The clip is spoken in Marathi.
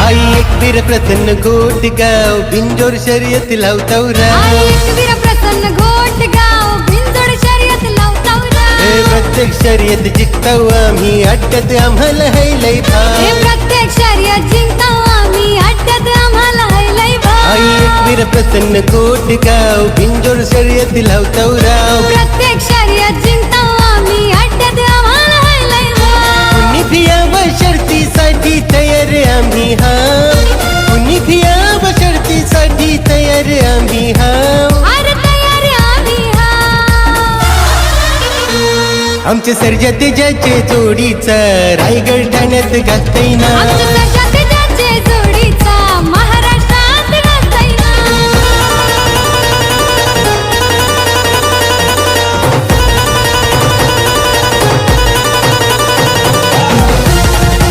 आई एकवीर प्रसन्न घोटगाव बिंजोर शर्यत लावताव राव. एकवीर प्रसन्न घोटगाव बिंजोड शर्यत लावताव राव. प्रत्येक शर्यत जिंकताव आम्ही अड्ड्यात आम्हाला है लय भाव. प्रत्येक शर्यत जिंकताव आम्ही अड्ड्यात आम्हाला है लय भाव. आई एकवीर प्रसन्न घोटगाव बिंजोर शर्यत लावताव राव. प्रत्येक शर्यत जिंकताव आम्ही अड्ड्यात आम्हाला है लय भाव. कुणी भियाव शर्तीसाठी तयार आम्ही हाव. कुणी भियाव शर्तीसाठी तयार आम्ही हाव. अरे तयार आम्ही हाव. आमच्या सर्जा तेजाचे जोडीचा रायगड ठाण्यात गाजतय ना. आमच्या सर्जा